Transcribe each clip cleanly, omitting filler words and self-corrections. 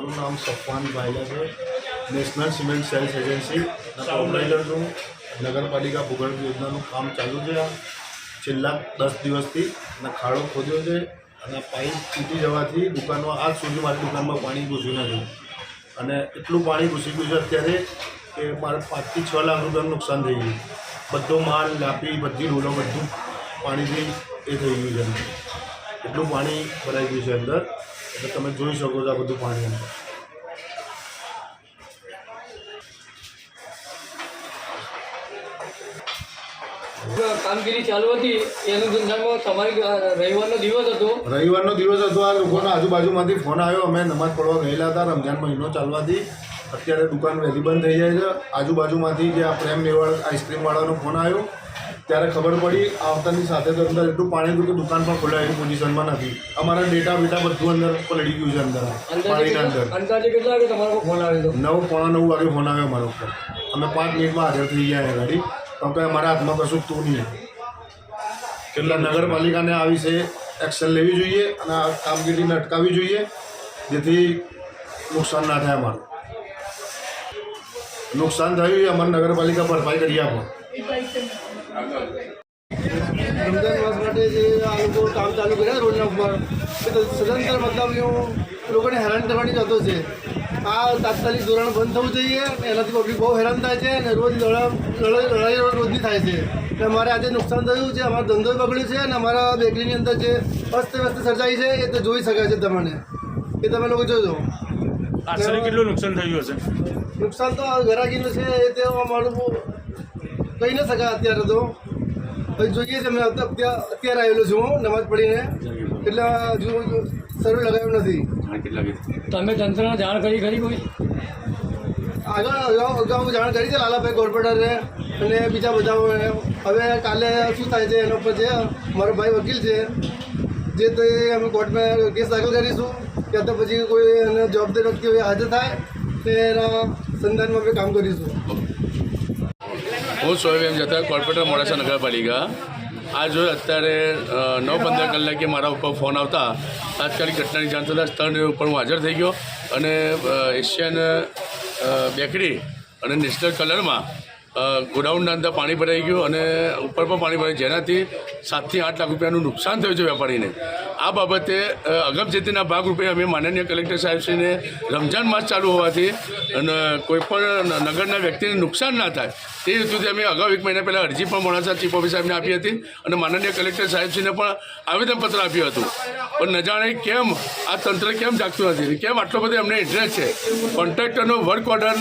મારું નામ સફવાન ભાઈલા છે. નેશનલ સિમેન્ટ સેલ્સ એજન્સીના પ્રોપરાઇટર છું. નગરપાલિકા ભૂગર્ભ યોજનાનું કામ ચાલુ છે છેલ્લા 10 દિવસથી. અને ખાડો ખોદ્યો છે અને પાઇપ તૂટી જવાથી દુકાનમાં આજ સુધી મારી દુકાનમાં પાણી ઘૂસ્યું નથી. અને એટલું પાણી ઘૂસી ગયું છે અત્યારે કે મારે 5 થી 6 લાખ રૂપિયાનું નુકસાન થઈ ગયું. બધો માલ લાપી બધી રોલો બધું પાણીથી એ થઈ ગયું છે. એટલું પાણી ભરાઈ ગયું છે અંદર. એટલે તમે જોઈ શકો છો આ બધું પાણી અંદર. કામગીરી ચાલુ હતી એ અનુસંધાનમાં તમારી રવિવારનો દિવસ હતો. આ લોકોનો આજુબાજુમાંથી ફોન આવ્યો. અમે નમાઝ પડવા ગયેલા હતા. રમજાન મહિનો ચાલવાથી અત્યારે દુકાન વહેલી બંધ થઈ જાય છે. આજુબાજુમાંથી જે આ પ્રેમ મેવાડ આઈસ્ક્રીમવાળાનો ફોન આવ્યો ત્યારે ખબર પડી. આવતાની સાથે તો અંદર એટલું પાણી હતું કે દુકાન પણ ખોલાયેલી પોઝિશનમાં નથી. અમારા ડેટા બધું અંદર પલળી ગયું છે અંદર પાણીના અંદર. અંદાજે કેટલા વાગે તમારો ફોન આવ્યો? 9:45 વાગે ફોન આવ્યો અમારા ઉપર. અમે 5 મિનિટમાં હાજર થઈ ગયા ગાડી. કેમ કે અમારા હાથમાં કશું તું નહીં. કેટલા નગરપાલિકાને આ વિશે એક્શન લેવી જોઈએ અને આ કામગીરીને અટકાવવી જોઈએ જેથી નુકસાન ના થાય. અમારું નુકસાન થયું એ અમારી નગરપાલિકા ભરપાઈ કરી આપો. રમજાન માસ માટે જે આ લોકો કામ ચાલુ કર્યા રોડના ઉપર એ તો સદંતર મતલબ લોકોને હેરાન કરવાની જતો છે. આ તાત્કાલિક ધોરણ બંધ થવું જોઈએ. એનાથી પબ્લિક બહુ હેરાન થાય છે અને રોજ લડાઈ રોજની થાય છે. એટલે અમારે આજે નુકસાન થયું છે. અમારો ધંધો બગડ્યો છે અને અમારા બેકરીની અંદર જે અસ્તવ્યસ્ત સર્જાઈ છે એ તો જોઈ શકાય છે તમને. એ તમે લોકો જોજો. આશરે કેટલું નુકસાન થયું હશે? નુકસાન તો ઘરાકીનું છે એ તો અમારું કહી ન શકાય અત્યારે તો. જોઈએ છે. મેં અત્યારે આવેલો છું હું નમાઝ પડીને. એટલે હજુ સર્વે લગાવ્યું નથી. તમે તંત્રને જાણ કરી ખરી કોઈ? અગાઉ જાણ કરી છે લાલાભાઈ કોર્પોરેટરે અને બીજા બધાઓને. હવે કાલે શું થાય છે એના ઉપર છે. મારો ભાઈ વકીલ છે જે તો અમે કોર્ટમાં કેસ દાખલ કરીશું. ત્યાં તો પછી કોઈ એને જવાબદાર વ્યક્તિ હાજર થાય તે એના સંધાનમાં અમે કામ કરીશું. હું સોએબ એમ જતા કોર્પોરેટર મોડાસા નગરપાલિકા. આ જો અત્યારે 9:15 કલાકે મારા ઉપર ફોન આવતા તાત્કાલિક ઘટનાની જાણ થતાં સ્થળ ઉપર હું હાજર થઈ ગયો. અને એશિયન બેકરી અને નેશનલ કલરમાં ગોડાઉનના અંદર પાણી ભરાઈ ગયું અને ઉપર પણ પાણી ભરાયું, જેનાથી 7 થી 8 લાખ રૂપિયાનું નુકસાન થયું છે વેપારીને. આ બાબતે અગમચેતીના ભાગરૂપે અમે માનનીય કલેક્ટર સાહેબશ્રીને રમજાન માસ ચાલુ હોવાથી અને કોઈપણ નગરના વ્યક્તિને નુકસાન ના થાય તે હેતુથી અમે અગાઉ 1 મહિના પહેલાં અરજી પણ મોડાસા ચીફ ઓફિસર સાહેબને આપી હતી અને માનનીય કલેક્ટર સાહેબશ્રીને પણ આવેદનપત્ર આપ્યું હતું. પણ ન જાણે કેમ આ તંત્ર કેમ જાગતું નથી, કેમ આટલો બધો એમને ઇન્ટરેસ્ટ છે. કોન્ટ્રાક્ટરનો વર્ક ઓર્ડર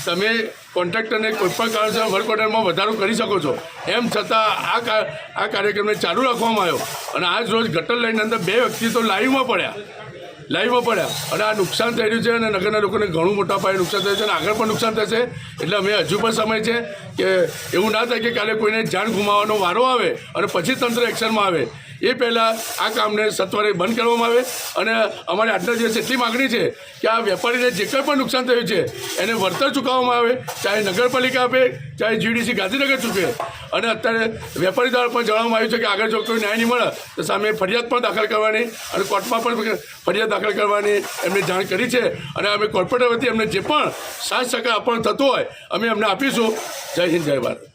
તમે કોન્ટ્રાક્ટરને કોઈપણ કારણસર વર્ક ઓર્ડરમાં વધારો કરી શકો છો. એમ છતાં આ કાર્યક્રમને ચાલુ રાખવામાં આવ્યો અને આજ રોજ ગટર લાઈન અંદર 2 વ્યક્તિ તો લાઈવમાં પડ્યા અને આ નુકસાન થઈ રહ્યું છે અને નગરના લોકોને ઘણું મોટા પાયે નુકસાન થયું છે અને આગળ પણ નુકસાન થશે. એટલે અમે હજુ પણ સમય છે કે એવું ના થાય કે કાલે કોઈને જાન ગુમાવવાનો વારો આવે અને પછી તંત્ર એક્શનમાં આવે. એ પહેલાં આ કામને સત્વરે બંધ કરવામાં આવે અને અમારે આજના દિવસ એટલી માગણી છે કે આ વેપારીને જે કંઈ પણ નુકસાન થયું છે એને વળતર ચૂકવવામાં આવે, ચાહે નગરપાલિકા આપે, ચાહે GDC ગાંધીનગર ચૂકે. અને અત્યારે વેપારી દ્વારા પણ જણાવવામાં આવ્યું છે કે આગળ જો કોઈ ન્યાય નહીં મળે તો સામે ફરિયાદ પણ દાખલ કરવાની અને કોર્ટમાં પણ ફરિયાદ દાખલ કરવાની એમને જાણ કરી છે. અને અમે કોર્પોરેટર વતી એમને જે પણ સાથ સહકાર આપણને થતો હોય અમે એમને આપીશું. જય હિન્દ, જય ભારત.